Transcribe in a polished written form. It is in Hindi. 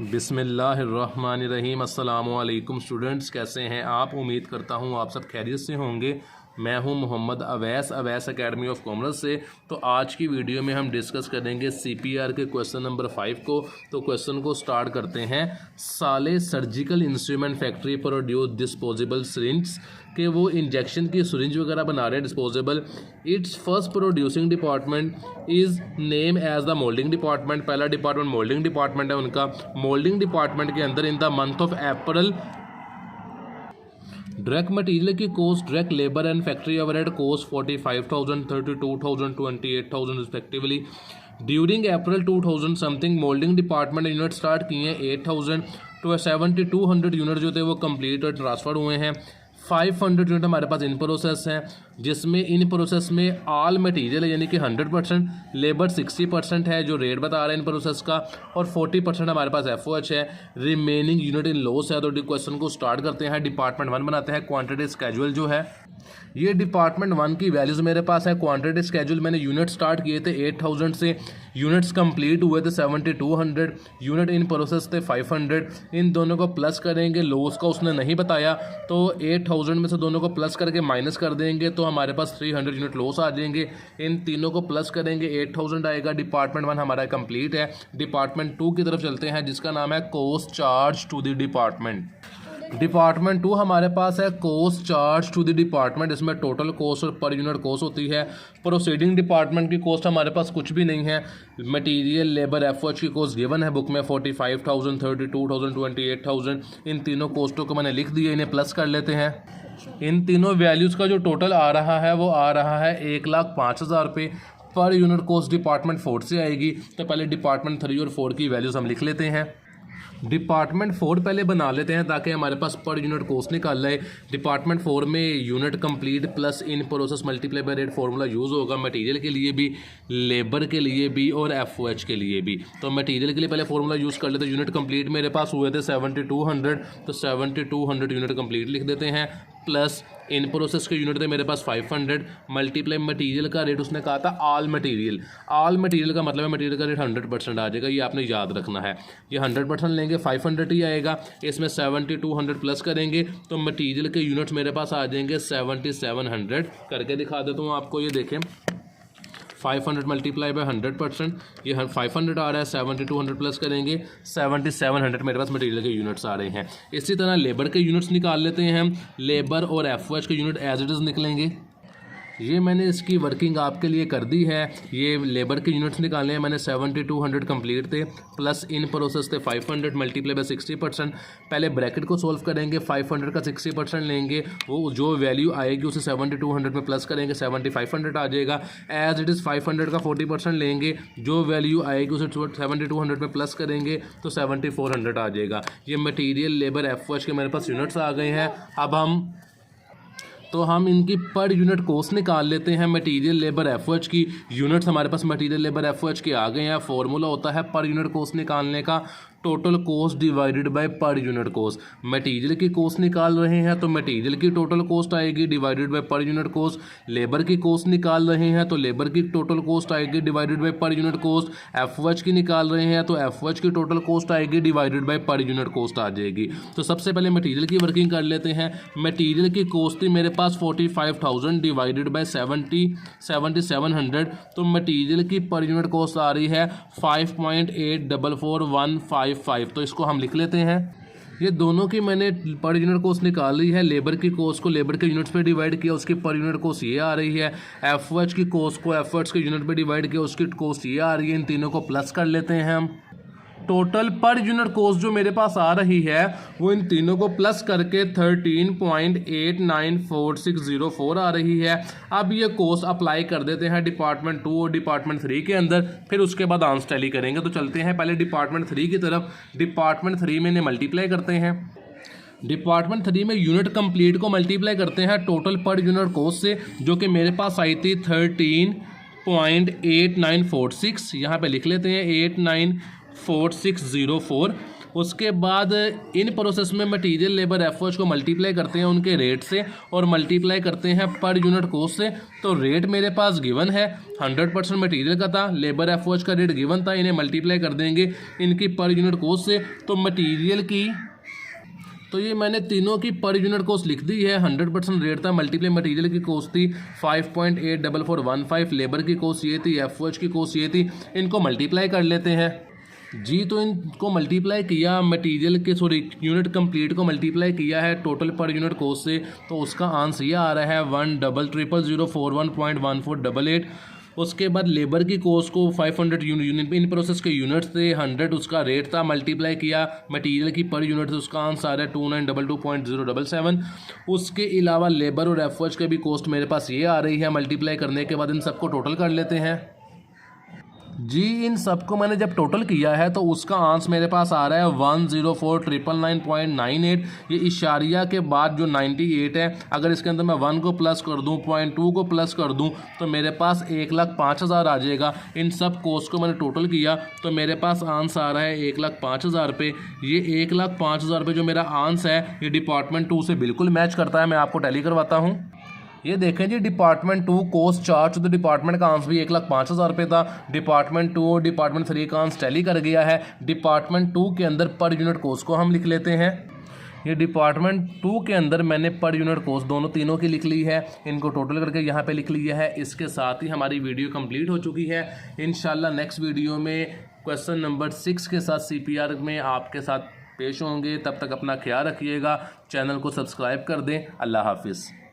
बिस्मिल्लाहिर्रहमानिर्रहीम। अस्सलामुअलैकुम स्टूडेंट्स, कैसे हैं आप? उम्मीद करता हूँ आप सब खैरियत से होंगे। मैं हूं Mohammad Awais academy of commerce से। तो आज की वीडियो में हम डिस्कस करेंगे सीपीआर के क्वेश्चन नंबर 5 को। तो क्वेश्चन को स्टार्ट करते हैं। साले surgical instrument factory produce disposable syringe के वो इंजेक्शन की सिरिंज वगैरह बना रहे हैं disposable. It's first producing department is name as the moulding department. पहला डिपार्टमेंट मोल्डिंग डिपार्टमेंट है उनका। मोल्डिंग डिपार्टमेंट के अंदर in the month of April direct material की cost, direct labour and factory overhead cost 45,000, 32,000, 28,000 respectively. During April 2000 something moulding department unit start किए हैं 8,000 तो 7,200 यूनिट जो थे वो कंप्लीट और ट्रांसफर हुए हैं। 500 यूनिट हमारे पास इन प्रोसेस हैं, जिसमें इन प्रोसेस में ऑल मटेरियल यानी कि 100%, लेबर 60% है जो रेट बता रहे हैं इन प्रोसेस का, और 40% हमारे पास FOH है। रिमेनिंग यूनिट इन लॉस है। तो क्वेश्चन को स्टार्ट करते हैं। डिपार्टमेंट 1 बनाते हैं। क्वांटिटी स्केड्यूल जो है ये डिपार्टमेंट 1 की वैल्यूज़ मेरे पास है। क्वांटिटी स्केड्यूल मैंने यूनिट स्टार्ट किए थे 8,000 से, यूनिट्स कंप्लीट हुए थे 7,200, यूनिट इन प्रोसेस थे 500। इन दोनों को प्लस करेंगे, लॉस का उसने नहीं बताया, तो 8,000 में से दोनों को प्लस करके माइनस कर देंगे तो हमारे पास 300 यूनिट लॉस आ जाएंगे। इन तीनों को प्लस करेंगे 8,000 आएगा। डिपार्टमेंट 1 हमारा कंप्लीट है। डिपार्टमेंट 2 की तरफ चलते हैं जिसका नाम है cost charge to the department. Department 2 हमारे पास है cost charge to the department. इसमें टोटल कॉस्ट और पर यूनिट कॉस्ट होती है। प्रोसीडिंग डिपार्टमेंट की कॉस्ट हमारे पास कुछ भी नहीं है। मटेरियल, लेबर, FOH की कॉस्ट गिवन है बुक में 45,000, 32,000, 28,000। इन तीनों कॉस्टों को मैंने लिख दिया, इन्हें प्लस कर लेते हैं। इन तीनों वैल्यूज़ का जो टोटल आ रहा है वो आ रहा है 1,05,000 रुपये। पर यूनिट कॉस्ट डिपार्टमेंट 4 से आएगी। तो पहले डिपार्टमेंट 3 और 4 की वैल्यूज़ हम लिख लेते हैं। डिपार्टमेंट 4 पहले बना लेते हैं ताकि हमारे पास पर यूनिट कॉस्ट निकाल रहे। डिपार्टमेंट 4 में unit complete plus in process multiply by rate formula use होगा, मटेरियल के लिए भी, लेबर के लिए भी और FOH के लिए भी। तो मटेरियल के लिए पहले फार्मूला यूज़ कर लेते हैं। यूनिट कंप्लीट मेरे पास हुए थे 7,200, तो 7,200 यूनिट कंप्लीट लिख देते हैं, प्लस इन प्रोसेस के यूनिट थे मेरे पास 500, मल्टीप्लाई मटेरियल का रेट उसने कहा था ऑल मटेरियल। ऑल मटेरियल का मतलब है मटेरियल का रेट 100% आ जाएगा, ये आपने याद रखना है। ये 100% लेंगे 500 ही आएगा। इसमें 7,200 प्लस करेंगे तो मटेरियल के यूनिट्स मेरे पास आ जाएंगे 7,700। करके दिखा देता हूँ आपको, ये देखें 500 मल्टीप्लाई बाय 100%, ये 500 आ रहा है। 7,200 प्लस करेंगे 7,700 मेरे पास मटेरियल के यूनिट्स आ रहे हैं। इसी तरह लेबर के यूनिट्स निकाल लेते हैं हम। लेबर और FOH के यूनिट एज इट इज़ निकलेंगे। ये मैंने इसकी वर्किंग आपके लिए कर दी है। ये लेबर के यूनिट्स निकाले हैं मैंने, 7,200 कंप्लीट थे, प्लस इन प्रोसेस थे 500 मल्टीप्लाई बाय 60%। पहले ब्रैकेट को सॉल्व करेंगे, 500 का 60% लेंगे, वो जो वैल्यू आएगी उसे 7,200 में प्लस करेंगे, 7,500 आ जाएगा। एज इट इज़ 500 का 40% लेंगे, जो वैल्यू आएगी उसे 7,200 में प्लस करेंगे तो 7,400 आ जाएगा। ये मटीरियल, लेबर, FOH के मेरे पास यूनिट्स आ गए हैं। अब हम इनकी पर यूनिट कॉस्ट निकाल लेते हैं। मटेरियल, लेबर, FOH की यूनिट्स हमारे पास मटेरियल, लेबर, FOH के आ गए हैं। फार्मूला होता है पर यूनिट कॉस्ट निकालने का total cost divided by per unit cost. Material की कॉस्ट निकाल रहे हैं तो मटेरियल की टोटल कॉस्ट आएगी divided by per unit cost. Labour की कॉस्ट निकाल रहे हैं तो लेबर की टोटल कॉस्ट आएगी divided by per unit cost. FOH की निकाल रहे हैं तो FOH की टोटल कॉस्ट आएगी divided by per unit cost आ जाएगी। तो सबसे पहले मटेरियल की वर्किंग कर लेते हैं। मटेरियल की कॉस्ट थी मेरे पास 45,000 डिवाइडेड बाय 7,700, तो मटेरियल की पर यूनिट कॉस्ट आ रही है 5.844155। तो इसको हम लिख लेते हैं। ये दोनों की मैंने पर यूनिट कॉस्ट निकाल ली है। लेबर की कॉस्ट को लेबर के यूनिट्स पे डिवाइड किया, उसकी पर यूनिट कॉस्ट ये आ रही है। FOH की कॉस्ट को FOH के यूनिट पे डिवाइड किया, उसकी कॉस्ट ये आ रही है। इन तीनों को प्लस कर लेते हैं हम। टोटल पर यूनिट कॉस्ट जो मेरे पास आ रही है वो इन तीनों को प्लस करके 13.894604 आ रही है। अब ये कॉस्ट अप्लाई कर देते हैं डिपार्टमेंट 2 और डिपार्टमेंट 3 के अंदर, फिर उसके बाद आंसर टैली करेंगे। तो चलते हैं पहले डिपार्टमेंट 3 की तरफ। डिपार्टमेंट 3 में इन्हें मल्टीप्लाई करते हैं। डिपार्टमेंट 3 में यूनिट कंप्लीट को मल्टीप्लाई करते हैं टोटल पर यूनिट कॉस्ट से, जो कि मेरे पास आई थी 13.8946। यहाँ पे लिख लेते हैं 894604। उसके बाद इन प्रोसेस में मटेरियल लेबर एफर्ट्स को मल्टीप्लाई करते हैं उनके रेट से और मल्टीप्लाई करते हैं पर यूनिट कॉस्ट से। तो रेट मेरे पास गिवन है 100% मटेरियल का था, लेबर एफर्ट्स का रेट गिवन था, इन्हें मल्टीप्लाई कर देंगे इनकी पर यूनिट कॉस्ट से। तो मटेरियल की तो ये मैंने तीनों की पर यूनिट कॉस्ट लिख दी है। 100% रेट था, मल्टीप्लाई मटेरियल की कॉस्ट थी 5.84415, लेबर की कॉस्ट ये थी, एफओएच की कॉस्ट ये थी। इनको मल्टीप्लाई कर लेते हैं जी। तो इनको मल्टीप्लाई किया मटेरियल के यूनिट कंप्लीट को मल्टीप्लाई किया है टोटल पर यूनिट कॉस्ट से, तो उसका आंसर ये आ रहा है 1,000,041.1488। उसके बाद लेबर की कॉस्ट को 500 यूनिट इन प्रोसेस के यूनिट थे, 100 उसका रेट था, मल्टीप्लाई किया मटेरियल की पर यूनिट से, उसका आंसर आ रहा है 2922.077। उसके अलावा लेबर और एफओएच के भी कॉस्ट मेरे पास ये आ रही है। मल्टीप्लाई करने के बाद इन सबको टोटल कर लेते हैं जी। इन सबको मैंने जब टोटल किया है तो उसका आंसर मेरे पास आ रहा है 104,999.98। ये इशारिया के बाद जो 98 है, अगर इसके अंदर मैं 1 को प्लस कर दूं, 0.2 को प्लस कर दूं, तो मेरे पास 1,05,000 आ जाएगा। इन सब कोस्ट को मैंने टोटल किया तो मेरे पास आंसर आ रहा है 1,05,000 रुपये। ये 1,05,000 रुपये जो मेरा आंसर है ये डिपार्टमेंट 2 से बिल्कुल मैच करता है। मैं आपको टैली करवाता हूँ। ये देखें जी, डिपार्टमेंट 2 कोस्ट चार्ज तो डिपार्टमेंट का आंसर भी 1,05,000 रुपये था। डिपार्टमेंट 2 और डिपार्टमेंट 3 का आंसर टैली कर गया है। डिपार्टमेंट 2 के अंदर पर यूनिट कोस्ट को हम लिख लेते हैं। ये डिपार्टमेंट 2 के अंदर मैंने पर यूनिट कोस्ट दोनों तीनों की लिख ली है, इनको टोटल करके यहाँ पे लिख लिया है। इसके साथ ही हमारी वीडियो कंप्लीट हो चुकी है। इंशाल्लाह नेक्स्ट वीडियो में क्वेश्चन नंबर 6 के साथ CPR में आपके साथ पेश होंगे। तब तक अपना ख्याल रखिएगा, चैनल को सब्सक्राइब कर दें। अल्लाह हाफिज़।